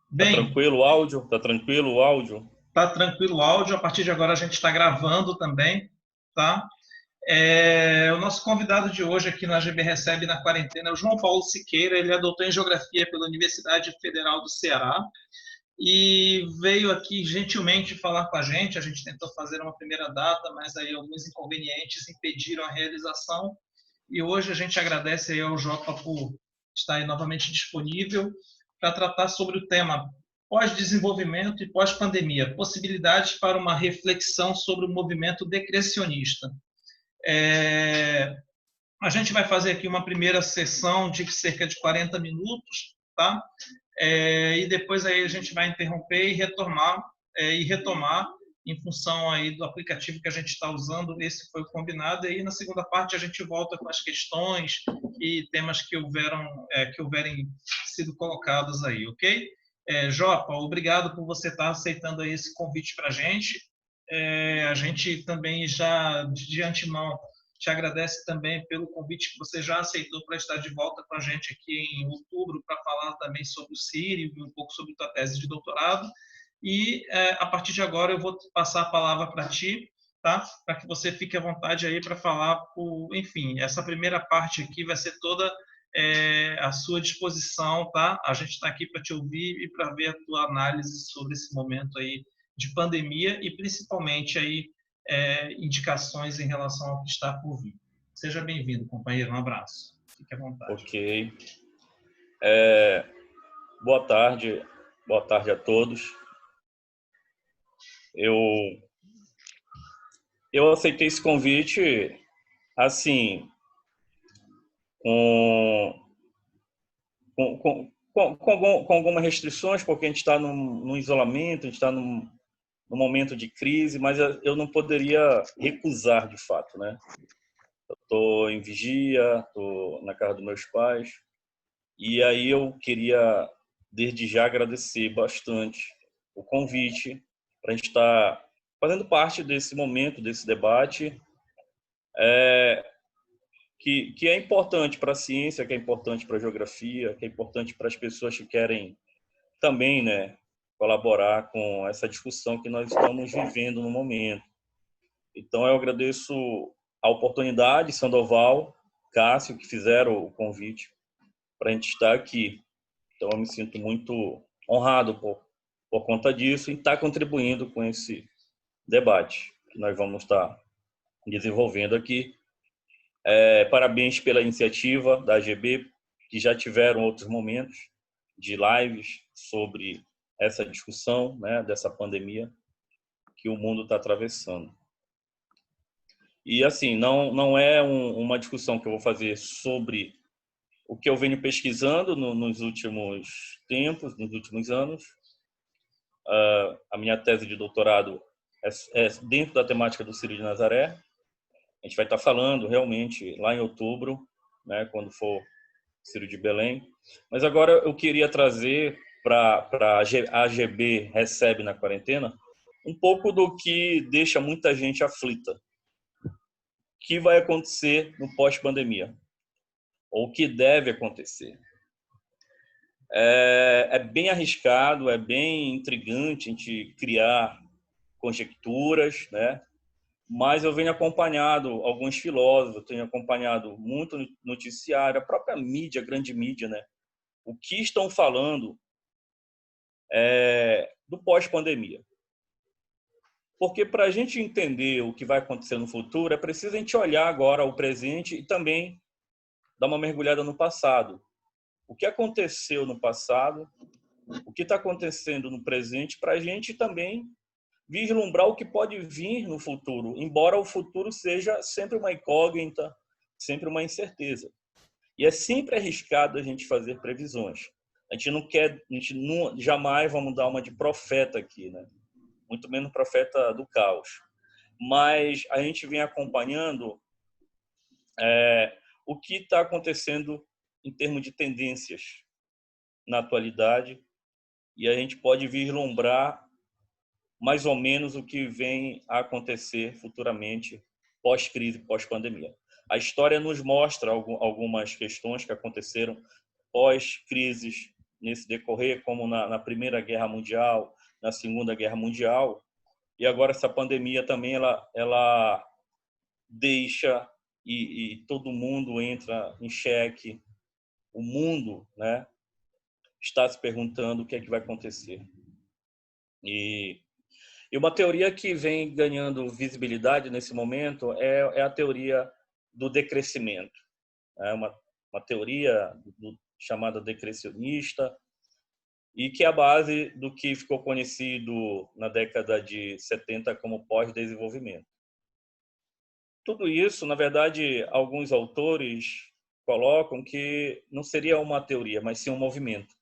Tá Bem, tranquilo o áudio? Tá tranquilo o áudio? tá tranquilo o áudio. A partir de agora a gente está gravando também, tá? O nosso convidado de hoje aqui na GB Recebe na Quarentena é o João Paulo Siqueira. Ele é doutor em Geografia pela Universidade Federal do Ceará e veio aqui gentilmente falar com a gente. A gente tentou fazer uma primeira data, mas aí alguns inconvenientes impediram a realização. E hoje a gente agradece aí ao Jota por estar aí novamente disponível para tratar sobre o tema pós-desenvolvimento e pós-pandemia, possibilidades para uma reflexão sobre o movimento decrecionista. É, a gente vai fazer aqui uma primeira sessão de cerca de 40 minutos, tá? E depois aí a gente vai interromper e retomar em função aí do aplicativo que a gente está usando. Esse foi o combinado. E aí na segunda parte a gente volta com as questões e temas que houverem sido colocados aí, ok? Jopa, obrigado por você estar aceitando aí esse convite para a gente. A gente também já de antemão te agradece também pelo convite que você já aceitou para estar de volta com a gente aqui em outubro para falar também sobre o Sírio e um pouco sobre a tua tese de doutorado. E a partir de agora eu vou passar a palavra para ti, tá? Para que você fique à vontade aí para falar, enfim, essa primeira parte aqui vai ser toda à sua disposição, tá? A gente está aqui para te ouvir e para ver a tua análise sobre esse momento aí de pandemia e principalmente aí indicações em relação ao que está por vir. Seja bem-vindo, companheiro. Um abraço. Fique à vontade. Ok. Boa tarde. Boa tarde a todos. Eu, eu aceitei esse convite, assim, com, com algumas restrições, porque a gente está num isolamento, a gente está num momento de crise, mas eu não poderia recusar, de fato, né? Estou em vigia, estou na casa dos meus pais, e aí eu queria, desde já, agradecer bastante o convite para a gente estar fazendo parte desse momento, desse debate, que é importante para a ciência, que é importante para a geografia, que é importante para as pessoas que querem também, né, colaborar com essa discussão que nós estamos vivendo no momento. Então, eu agradeço a oportunidade, Sandoval, Cássio, que fizeram o convite para a gente estar aqui. Então, eu me sinto muito honrado por conta disso e estar contribuindo com esse debate que nós vamos estar desenvolvendo aqui. Parabéns pela iniciativa da AGB, que já tiveram outros momentos de lives sobre essa discussão, né, dessa pandemia que o mundo está atravessando. E, assim, não é uma discussão que eu vou fazer sobre o que eu venho pesquisando nos últimos tempos, nos últimos anos. A minha tese de doutorado é dentro da temática do Círio de Nazaré. A gente vai estar falando realmente lá em outubro, né, quando for Círio de Belém. Mas agora eu queria trazer para a AGB Recebe na Quarentena um pouco do que deixa muita gente aflita. O que vai acontecer no pós-pandemia? Ou o que deve acontecer? É bem arriscado, é bem intrigante a gente criar conjecturas, né? Mas eu venho acompanhado alguns filósofos, tenho acompanhado muito noticiário, a própria mídia, a grande mídia, né? O que estão falando do pós-pandemia. Porque para a gente entender o que vai acontecer no futuro, é preciso a gente olhar agora o presente e também dar uma mergulhada no passado. O que aconteceu no passado, o que está acontecendo no presente, para a gente também vislumbrar o que pode vir no futuro, embora o futuro seja sempre uma incógnita, sempre uma incerteza. E é sempre arriscado a gente fazer previsões. A gente jamais vamos dar uma de profeta aqui, né? Muito menos profeta do caos. Mas a gente vem acompanhando o que está acontecendo em termos de tendências na atualidade e a gente pode vislumbrar mais ou menos o que vem a acontecer futuramente pós-crise, pós-pandemia. A história nos mostra algumas questões que aconteceram pós-crises nesse decorrer, como na Primeira Guerra Mundial, na Segunda Guerra Mundial, e agora essa pandemia também ela deixa e todo mundo entra em xeque. O mundo, né, está se perguntando o que é que vai acontecer. E uma teoria que vem ganhando visibilidade nesse momento é a teoria do decrescimento. É uma teoria chamada decrescionista, e que é a base do que ficou conhecido na década de 70 como pós-desenvolvimento. Tudo isso, na verdade, alguns autores colocam que não seria uma teoria, mas sim um movimento.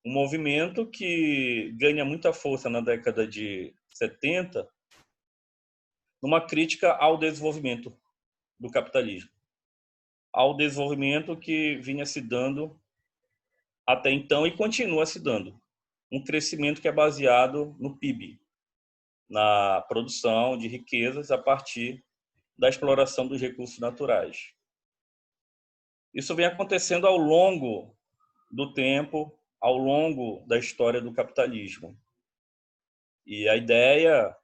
Um movimento que ganha muita força na década de 70, numa crítica ao desenvolvimento do capitalismo, ao desenvolvimento que vinha se dando até então e continua se dando. Um crescimento que é baseado no PIB, na produção de riquezas a partir da exploração dos recursos naturais. Isso vem acontecendo ao longo do tempo, ao longo da história do capitalismo. E a ideia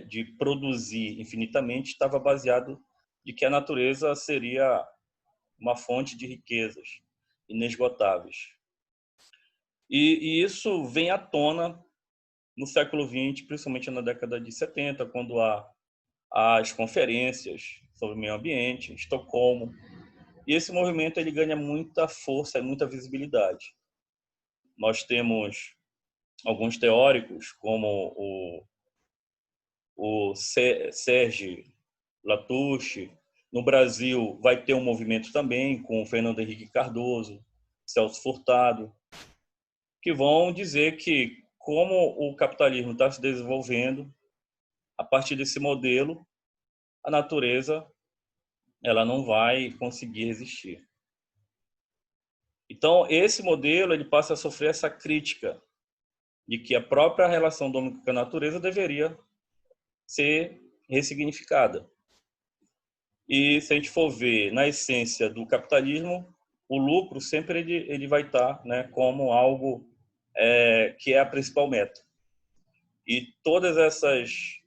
de produzir infinitamente estava baseado de que a natureza seria uma fonte de riquezas inesgotáveis. E isso vem à tona no século XX, principalmente na década de 70, quando há as conferências sobre o meio ambiente, em Estocolmo. E esse movimento ele ganha muita força e muita visibilidade. Nós temos alguns teóricos, como o Serge Latouche. No Brasil, vai ter um movimento também com o Fernando Henrique Cardoso, Celso Furtado, que vão dizer que, como o capitalismo está se desenvolvendo, a partir desse modelo, a natureza ela não vai conseguir resistir. Então, esse modelo ele passa a sofrer essa crítica de que a própria relação do homem com a natureza deveria ser ressignificada. E se a gente for ver na essência do capitalismo, o lucro sempre ele vai estar, né, como algo que é a principal meta. E todas essas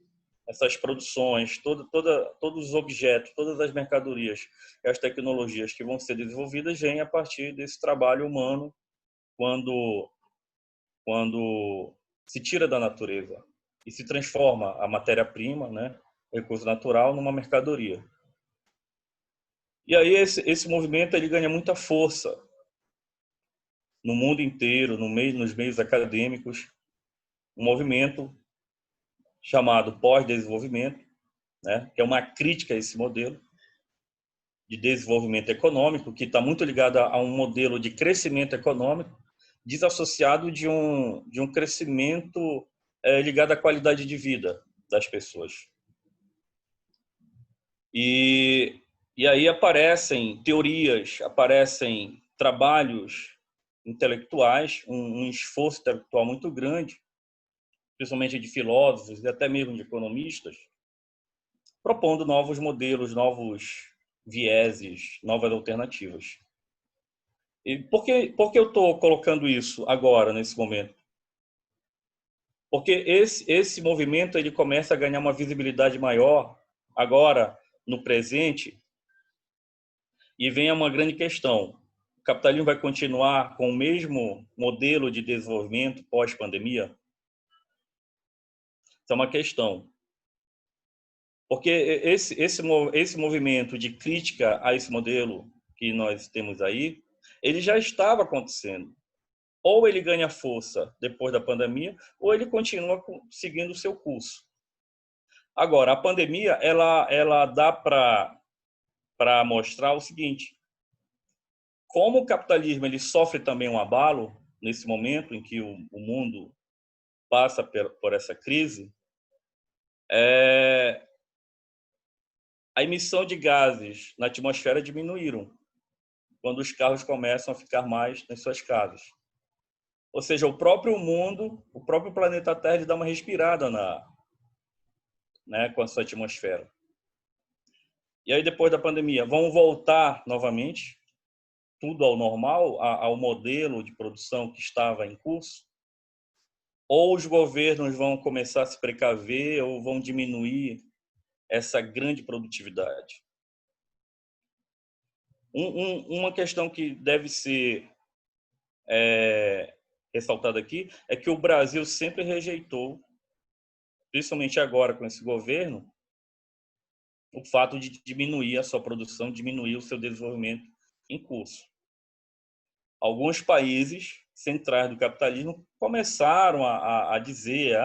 produções, todos os objetos, todas as mercadorias e as tecnologias que vão ser desenvolvidas vêm a partir desse trabalho humano quando se tira da natureza e se transforma a matéria-prima, né, o recurso natural, numa mercadoria. E aí esse movimento ele ganha muita força no mundo inteiro, nos meios acadêmicos, um movimento chamado pós-desenvolvimento, né, que é uma crítica a esse modelo de desenvolvimento econômico, que está muito ligado a um modelo de crescimento econômico, desassociado de um crescimento ligado à qualidade de vida das pessoas. E aí aparecem teorias, aparecem trabalhos intelectuais, um esforço intelectual muito grande, principalmente de filósofos e até mesmo de economistas, propondo novos modelos, novos vieses, novas alternativas. E por que eu estou colocando isso agora, nesse momento? Porque esse movimento ele começa a ganhar uma visibilidade maior agora, no presente, e vem uma grande questão. O capitalismo vai continuar com o mesmo modelo de desenvolvimento pós-pandemia? Isso é uma questão. Porque esse movimento de crítica a esse modelo que nós temos aí, ele já estava acontecendo. Ou ele ganha força depois da pandemia, ou ele continua seguindo o seu curso. Agora, a pandemia, ela dá para mostrar o seguinte: como o capitalismo ele sofre também um abalo nesse momento em que o mundo passa por essa crise, a emissão de gases na atmosfera diminuíram quando os carros começam a ficar mais nas suas casas. Ou seja, o próprio mundo, o próprio planeta Terra, ele dá uma respirada com a sua atmosfera. E aí, depois da pandemia, vão voltar novamente tudo ao normal, ao modelo de produção que estava em curso? Ou os governos vão começar a se precaver ou vão diminuir essa grande produtividade? Uma questão que deve ser ressaltada aqui é que o Brasil sempre rejeitou, principalmente agora com esse governo, o fato de diminuir a sua produção, diminuir o seu desenvolvimento em curso. Alguns países centrais do capitalismo começaram a dizer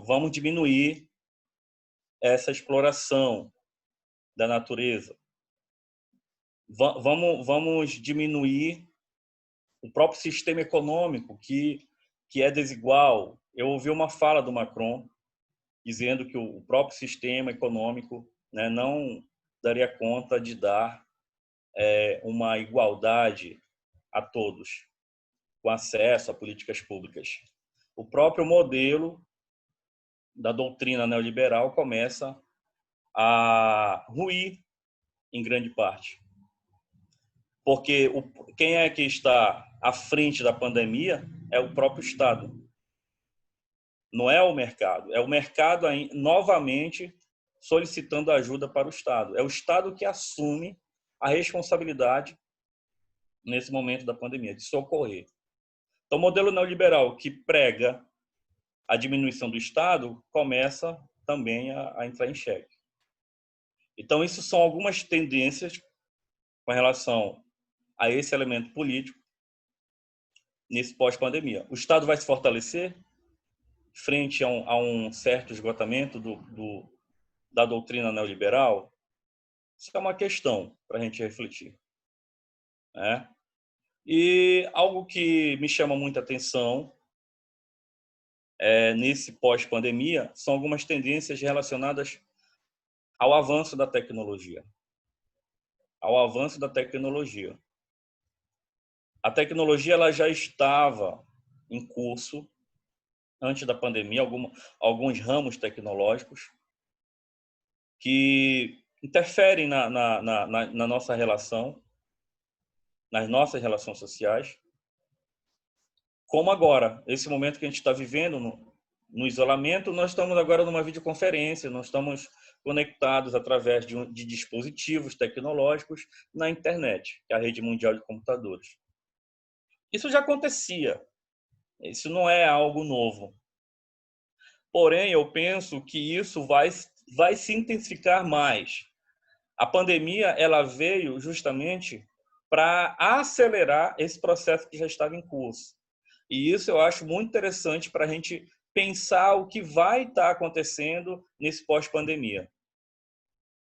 vamos diminuir essa exploração da natureza, vamos diminuir o próprio sistema econômico que é desigual. Eu ouvi uma fala do Macron dizendo que o próprio sistema econômico, né, não daria conta de dar uma igualdade a todos, com acesso a políticas públicas. O próprio modelo da doutrina neoliberal começa a ruir em grande parte. Porque quem é que está à frente da pandemia é o próprio Estado. Não é o mercado. É o mercado novamente solicitando ajuda para o Estado. É o Estado que assume a responsabilidade nesse momento da pandemia, de socorrer. Então, o modelo neoliberal que prega a diminuição do Estado começa também a entrar em xeque. Então, isso são algumas tendências com relação a esse elemento político nesse pós-pandemia. O Estado vai se fortalecer frente a um certo esgotamento da doutrina neoliberal? Isso é uma questão para a gente refletir, né? E algo que me chama muita atenção nesse pós-pandemia são algumas tendências relacionadas ao avanço da tecnologia. Ao avanço da tecnologia. A tecnologia ela já estava em curso antes da pandemia, alguns ramos tecnológicos que interferem na nossa relação, nas nossas relações sociais, como agora, esse momento que a gente está vivendo no isolamento, nós estamos agora numa videoconferência, nós estamos conectados através de dispositivos tecnológicos na internet, que é a rede mundial de computadores. Isso já acontecia, isso não é algo novo. Porém, eu penso que isso vai se intensificar mais. A pandemia ela veio justamente para acelerar esse processo que já estava em curso. E isso eu acho muito interessante para a gente pensar o que vai estar acontecendo nesse pós-pandemia.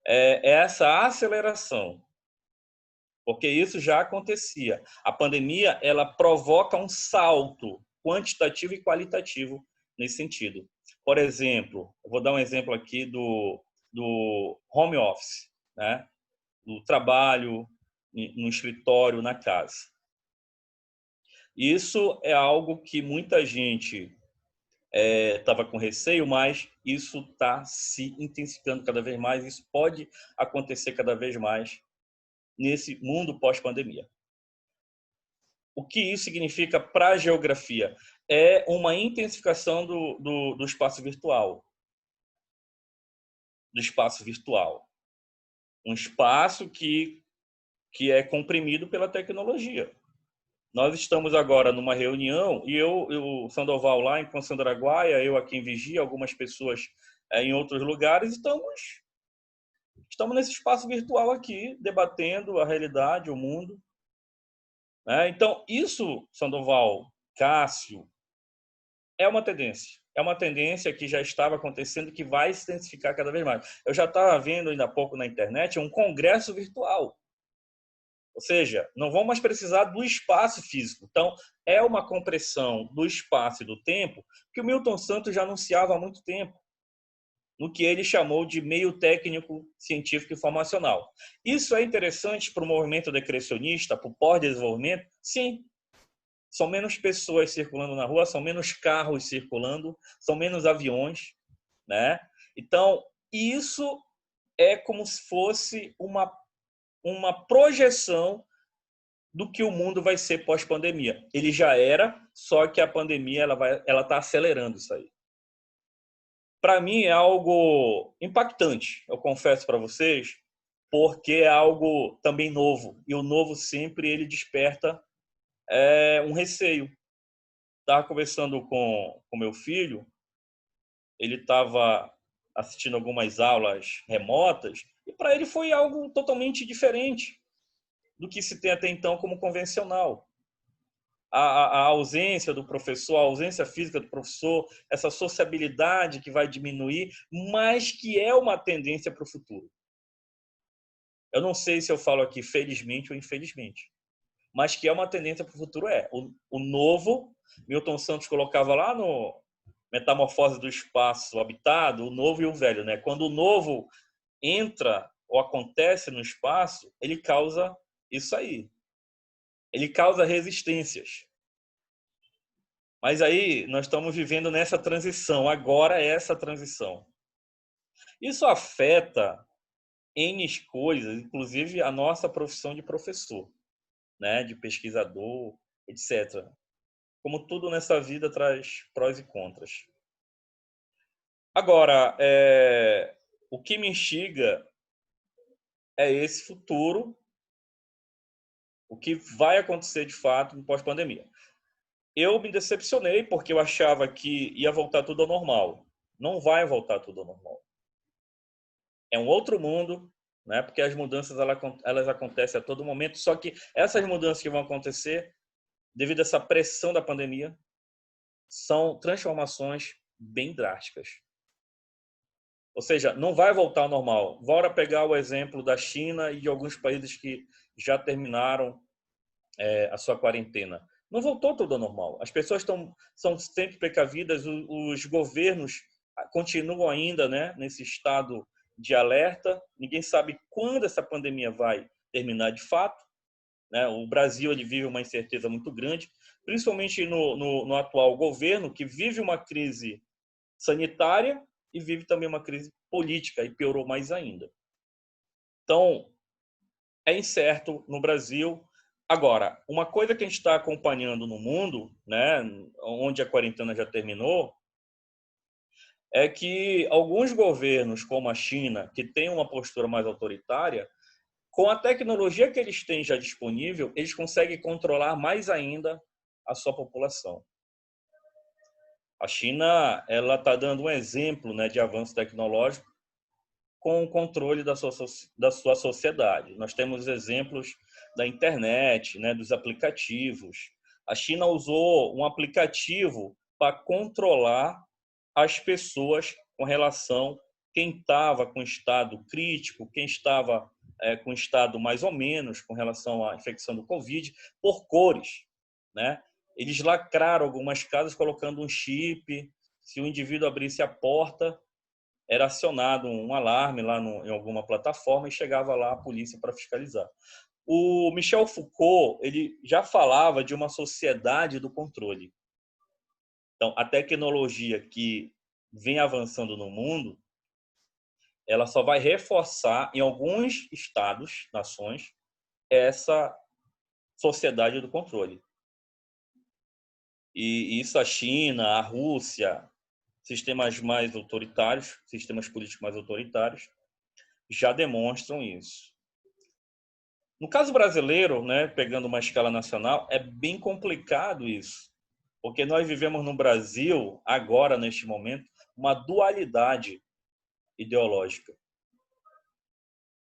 É essa aceleração, porque isso já acontecia. A pandemia ela provoca um salto quantitativo e qualitativo nesse sentido. Por exemplo, eu vou dar um exemplo aqui do home office, né? Do trabalho no escritório, na casa. Isso é algo que muita gente estava com receio, mas isso está se intensificando cada vez mais. Isso pode acontecer cada vez mais nesse mundo pós-pandemia. O que isso significa para a geografia? É uma intensificação do espaço virtual. Do espaço virtual. Um espaço que é comprimido pela tecnologia. Nós estamos agora numa reunião e o Sandoval lá em Conceição do Araguaia, eu aqui em Vigia, algumas pessoas em outros lugares, estamos nesse espaço virtual aqui, debatendo a realidade, o mundo. Então, isso, Sandoval, Cássio, é uma tendência. É uma tendência que já estava acontecendo, que vai se intensificar cada vez mais. Eu já estava vendo ainda há pouco na internet um congresso virtual. Ou seja, não vão mais precisar do espaço físico. Então, é uma compressão do espaço e do tempo que o Milton Santos já anunciava há muito tempo, no que ele chamou de meio técnico, científico e informacional. Isso é interessante para o movimento decrescionista, para o pós-desenvolvimento? Sim. São menos pessoas circulando na rua, são menos carros circulando, são menos aviões, né? Então, isso é como se fosse uma projeção do que o mundo vai ser pós-pandemia. Ele já era, só que a pandemia ela está acelerando isso aí. Para mim é algo impactante, eu confesso para vocês, porque é algo também novo. E o novo sempre ele desperta um receio. Estava conversando com meu filho, ele estava assistindo algumas aulas remotas, e para ele foi algo totalmente diferente do que se tem até então como convencional. A ausência do professor, a ausência física do professor, essa sociabilidade que vai diminuir, mas que é uma tendência para o futuro. Eu não sei se eu falo aqui felizmente ou infelizmente, mas que é uma tendência para o futuro. O novo, Milton Santos colocava lá no Metamorfose do Espaço Habitado, o novo e o velho, né? Quando o novo entra ou acontece no espaço, ele causa isso aí. Ele causa resistências. Mas aí nós estamos vivendo nessa transição, agora é essa transição. Isso afeta N coisas, inclusive a nossa profissão de professor, né, de pesquisador, etc. Como tudo nessa vida traz prós e contras. Agora, o que me instiga é esse futuro, o que vai acontecer de fato no pós-pandemia. Eu me decepcionei porque eu achava que ia voltar tudo ao normal. Não vai voltar tudo ao normal. É um outro mundo, né? Porque as mudanças elas acontecem a todo momento, só que essas mudanças que vão acontecer devido a essa pressão da pandemia são transformações bem drásticas. Ou seja, não vai voltar ao normal. Bora pegar o exemplo da China e de alguns países que já terminaram a sua quarentena. Não voltou tudo ao normal. As pessoas são sempre precavidas, os governos continuam ainda, né, nesse estado de alerta. Ninguém sabe quando essa pandemia vai terminar de fato, né? O Brasil ele vive uma incerteza muito grande, principalmente no atual governo, que vive uma crise sanitária e vive também uma crise política, e piorou mais ainda. Então, é incerto no Brasil. Agora, uma coisa que a gente está acompanhando no mundo, né, onde a quarentena já terminou, é que alguns governos, como a China, que tem uma postura mais autoritária, com a tecnologia que eles têm já disponível, eles conseguem controlar mais ainda a sua população. A China ela está dando um exemplo, né, de avanço tecnológico com o controle da sua sociedade. Nós temos exemplos da internet, né, dos aplicativos. A China usou um aplicativo para controlar as pessoas com relação a quem estava com estado crítico, quem estava com estado mais ou menos com relação à infecção do Covid, por cores, né? Eles lacraram algumas casas colocando um chip. Se o indivíduo abrisse a porta, era acionado um alarme lá em alguma plataforma e chegava lá a polícia para fiscalizar. O Michel Foucault ele já falava de uma sociedade do controle. Então, a tecnologia que vem avançando no mundo, ela só vai reforçar em alguns estados, nações, essa sociedade do controle. E isso a China, a Rússia, sistemas mais autoritários, sistemas políticos mais autoritários, já demonstram isso. No caso brasileiro, né, pegando uma escala nacional, é bem complicado isso, porque nós vivemos no Brasil, agora, neste momento, uma dualidade ideológica.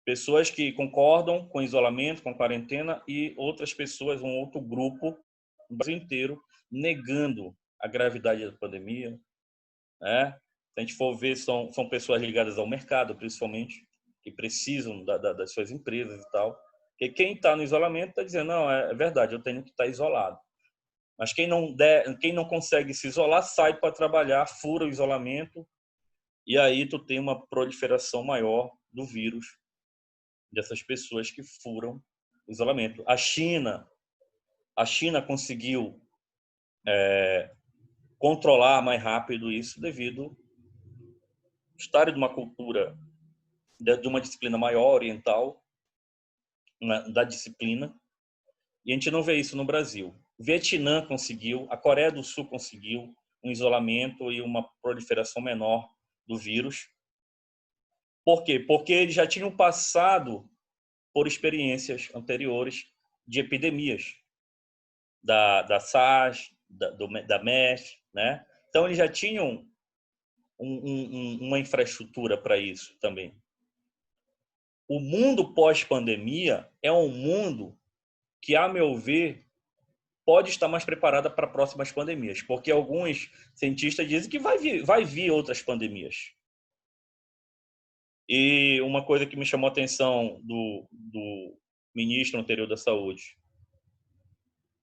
Pessoas que concordam com isolamento, com quarentena, e outras pessoas, um outro grupo, no Brasil inteiro, negando a gravidade da pandemia, né? Se a gente for ver, são pessoas ligadas ao mercado, principalmente, que precisam das suas empresas e tal. Porque quem está no isolamento está dizendo, não, é verdade, eu tenho que estar isolado. Mas quem não consegue se isolar, sai para trabalhar, fura o isolamento, e aí tu tem uma proliferação maior do vírus, dessas pessoas que furam o isolamento. A China conseguiu controlar mais rápido isso devido estar de uma cultura, de uma disciplina maior, oriental, da disciplina, E a gente não vê isso no Brasil. O Vietnã conseguiu, a Coreia do Sul conseguiu um isolamento e uma proliferação menor do vírus. Por quê? Porque eles já tinham passado por experiências anteriores de epidemias, da SARS, da MERS, né? Então, eles já tinham uma infraestrutura para isso também. O mundo pós-pandemia é um mundo que, a meu ver, pode estar mais preparado para próximas pandemias, porque alguns cientistas dizem que vai vir outras pandemias. E uma coisa que me chamou a atenção do ministro anterior da Saúde,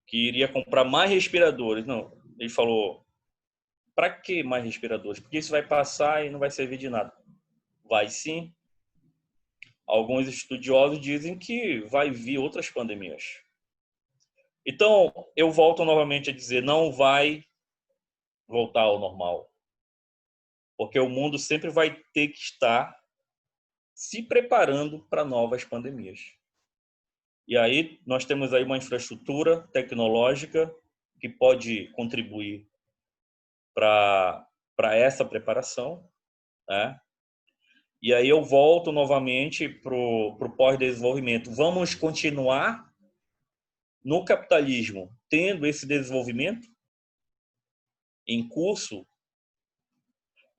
que iria comprar mais respiradores. Não, ele falou, para que mais respiradores? Porque isso vai passar e não vai servir de nada. Vai sim. Alguns estudiosos dizem que vai vir outras pandemias. Então, eu volto novamente a dizer, não vai voltar ao normal. Porque o mundo sempre vai ter que estar se preparando para novas pandemias. E aí nós temos aí uma infraestrutura tecnológica que pode contribuir para essa preparação, né? E aí eu volto novamente para o pós-desenvolvimento. Vamos continuar no capitalismo tendo esse desenvolvimento em curso,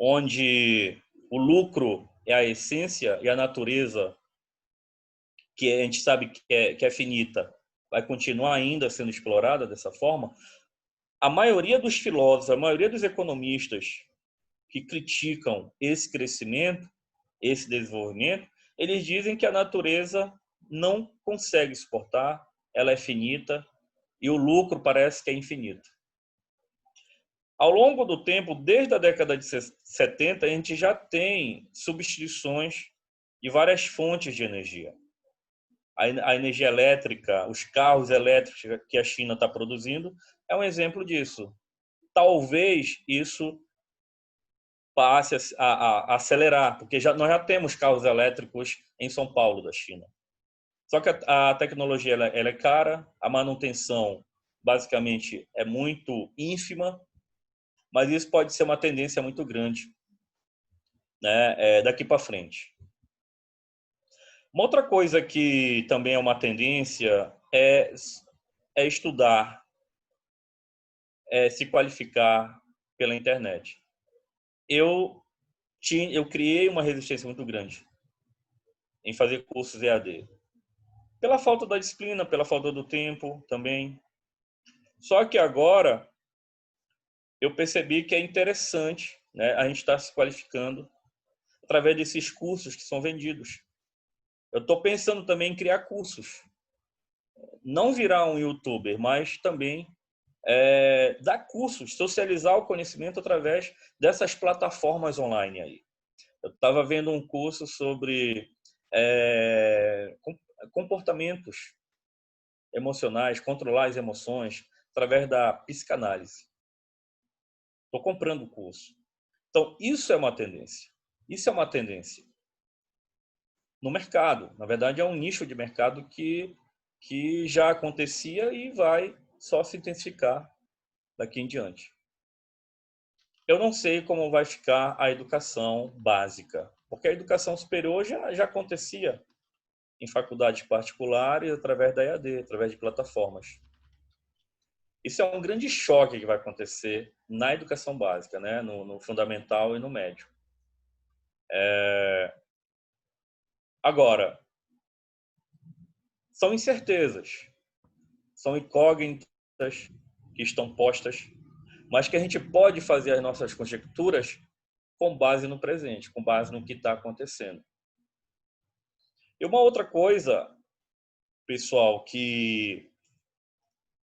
onde o lucro é a essência e a natureza, que a gente sabe que é finita, vai continuar ainda sendo explorada dessa forma. A maioria dos filósofos, a maioria dos economistas que criticam esse crescimento, esse desenvolvimento, eles dizem que a natureza não consegue suportar, ela é finita e o lucro parece que é infinito. Ao longo do tempo, desde a década de 70, a gente já tem substituições de várias fontes de energia. A energia elétrica, os carros elétricos que a China está produzindo, é um exemplo disso. Talvez isso passe a acelerar, porque nós já temos carros elétricos em São Paulo, da China. Só que a tecnologia ela é cara, a manutenção basicamente é muito ínfima, mas isso pode ser uma tendência muito grande, né, daqui para frente. Uma outra coisa que também é uma tendência é estudar, se qualificar pela internet. Eu criei uma resistência muito grande em fazer cursos EAD. Pela falta da disciplina, pela falta do tempo também. Só que agora eu percebi que é interessante, né, a gente estar se qualificando através desses cursos que são vendidos. Eu estou pensando também em criar cursos. Não virar um youtuber, mas também dar cursos, socializar o conhecimento através dessas plataformas online aí. Eu estava vendo um curso sobre comportamentos emocionais, controlar as emoções através da psicanálise. Estou comprando o curso. Então, isso é uma tendência. Isso é uma tendência no mercado. Na verdade, é um nicho de mercado que já acontecia e vai só se intensificar daqui em diante. Eu não sei como vai ficar a educação básica, porque a educação superior já acontecia em faculdades particulares através da EAD, através de plataformas. Isso é um grande choque que vai acontecer na educação básica, né? No fundamental e no médio. Agora, são incertezas, são incógnitas que estão postas, mas que a gente pode fazer as nossas conjecturas com base no presente, com base no que está acontecendo. E uma outra coisa, pessoal, que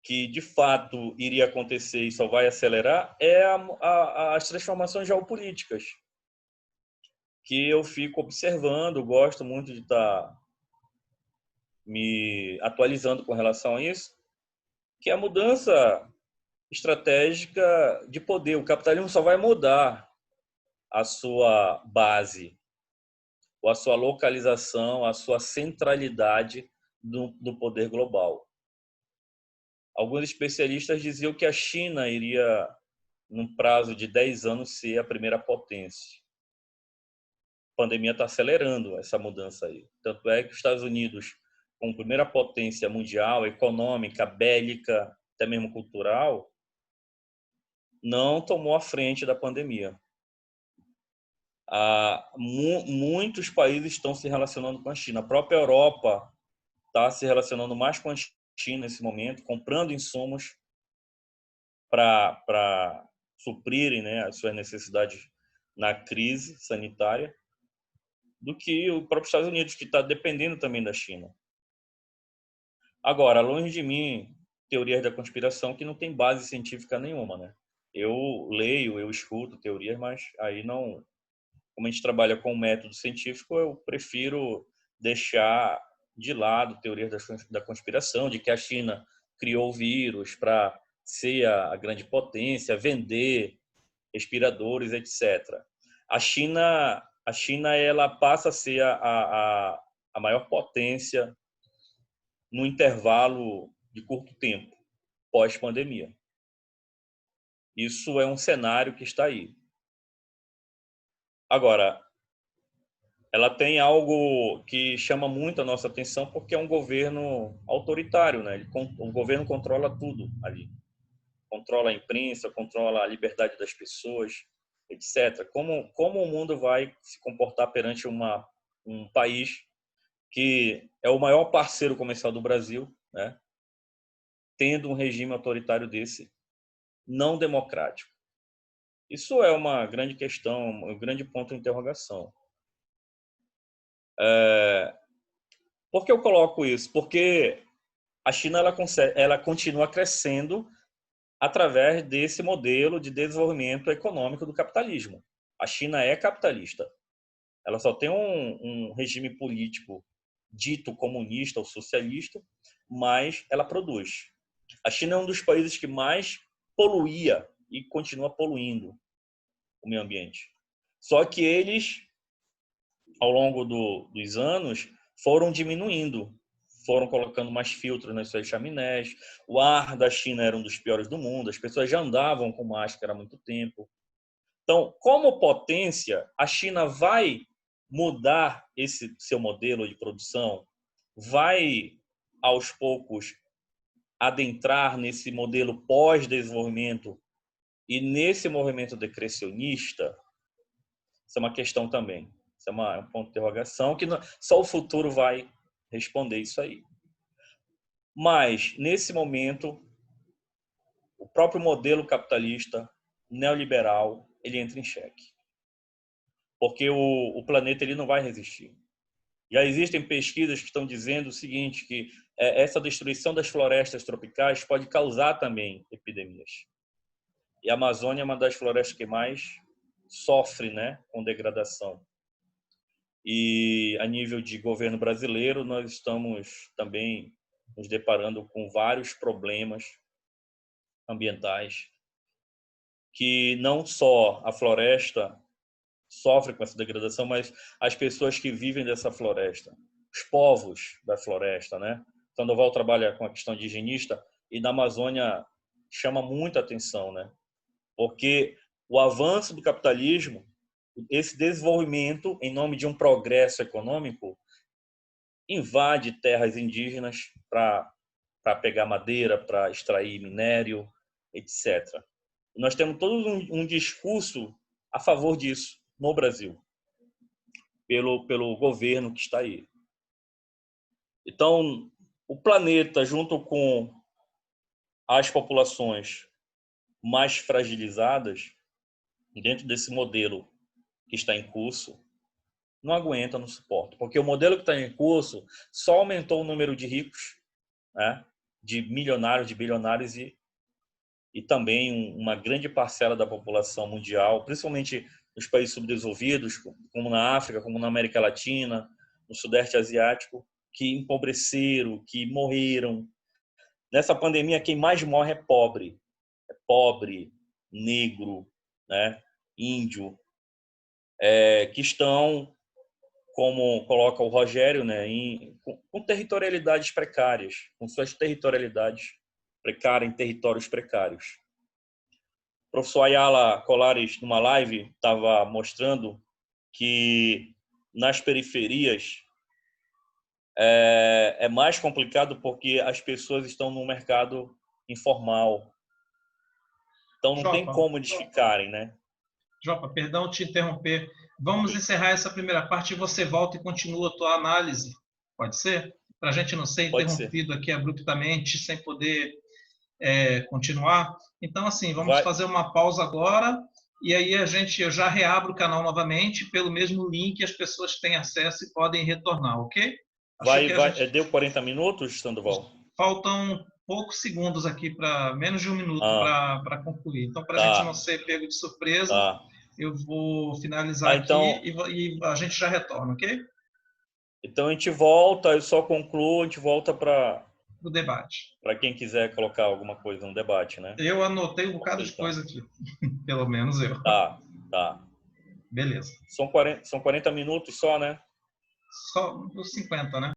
de fato iria acontecer e só vai acelerar é as transformações geopolíticas, que eu fico observando, gosto muito de estar me atualizando com relação a isso, que é a mudança estratégica de poder. O capitalismo só vai mudar a sua base, ou a sua localização, a sua centralidade do poder global. alguns especialistas diziam que a China iria, num prazo de 10 anos, ser a primeira potência. A pandemia está acelerando essa mudança aí. Tanto é que os Estados Unidos, como primeira potência mundial, econômica, bélica, até mesmo cultural, não tomou a frente da pandemia. Muitos países estão se relacionando com a China. A própria Europa está se relacionando mais com a China nesse momento, comprando insumos para suprirem, né, as suas necessidades na crise sanitária, do que o próprio Estados Unidos, que está dependendo também da China. Agora, longe de mim, teorias da conspiração que não tem base científica nenhuma, né? Eu leio, eu escuto teorias, mas aí não... Como a gente trabalha com método científico, eu prefiro deixar de lado teorias da conspiração, de que a China criou o vírus para ser a grande potência, vender respiradores, etc. A China ela passa a ser a maior potência no intervalo de curto tempo, pós-pandemia. Isso é um cenário que está aí. Agora, ela tem algo que chama muito a nossa atenção porque é um governo autoritário, né? O governo controla tudo ali. Controla a imprensa, controla a liberdade das pessoas, etc. Como o mundo vai se comportar perante um país que é o maior parceiro comercial do Brasil, né? Tendo um regime autoritário desse, não democrático? Isso é uma grande questão, um grande ponto de interrogação. Por que eu coloco isso? Porque a China ela continua crescendo através desse modelo de desenvolvimento econômico do capitalismo. A China é capitalista. Ela só tem um regime político dito comunista ou socialista, mas ela produz. A China é um dos países que mais poluía e continua poluindo o meio ambiente. Só que eles, ao longo dos anos, foram diminuindo, foram colocando mais filtros nas suas chaminés. O ar da China era um dos piores do mundo, as pessoas já andavam com máscara há muito tempo. Então, como potência, a China vai mudar esse seu modelo de produção, vai, aos poucos, adentrar nesse modelo pós-desenvolvimento e nesse movimento decrescionista. Isso é uma questão também. Isso é um ponto de interrogação que só o futuro vai responder isso aí. Mas, nesse momento, o próprio modelo capitalista neoliberal ele entra em xeque. Porque o planeta ele não vai resistir. Já existem pesquisas que estão dizendo o seguinte, que essa destruição das florestas tropicais pode causar também epidemias. E a Amazônia é uma das florestas que mais sofre, né, com degradação. E a nível de governo brasileiro, nós estamos também nos deparando com vários problemas ambientais que não só a floresta sofre com essa degradação, mas as pessoas que vivem dessa floresta, os povos da floresta, né? Sandoval trabalha com a questão de higienista e na Amazônia chama muita atenção, né? Porque o avanço do capitalismo, esse desenvolvimento em nome de um progresso econômico, invade terras indígenas para pegar madeira, para extrair minério, etc. E nós temos todo um discurso a favor disso no Brasil, pelo governo que está aí. Então, o planeta, junto com as populações mais fragilizadas, dentro desse modelo que está em curso, não aguenta, não suporta. Porque o modelo que está em curso só aumentou o número de ricos, né? De milionários, de bilionários e também uma grande parcela da população mundial, principalmente nos países subdesenvolvidos, como na África, como na América Latina, no Sudeste Asiático, que empobreceram, que morreram. Nessa pandemia, quem mais morre é pobre. É pobre, negro, né? Índio, que estão, como coloca o Rogério, né? Com territorialidades precárias, com suas territorialidades precária em territórios precários. O professor Ayala Colares, numa live, estava mostrando que nas periferias é mais complicado porque as pessoas estão no mercado informal. Então não tem como eles ficarem, né? Jopa, perdão te interromper. Vamos encerrar essa primeira parte e você volta e continua a tua análise. Pode ser? Para a gente não ser interrompido aqui abruptamente, sem poder continuar. Então, assim, vamos fazer uma pausa agora e aí eu já reabro o canal novamente pelo mesmo link, as pessoas têm acesso e podem retornar, ok? Deu 40 minutos, Sandoval? Faltam poucos segundos aqui, para menos de um minuto para concluir. Então, para a gente não ser pego de surpresa, eu vou finalizar aqui e a gente já retorna, ok? Então, a gente volta, eu só concluo, a gente volta para o debate. Para quem quiser colocar alguma coisa no debate, né? Eu anotei um bocado de coisa aqui, pelo menos eu. Tá. Beleza. São 40 minutos só, né? Só os 50, né?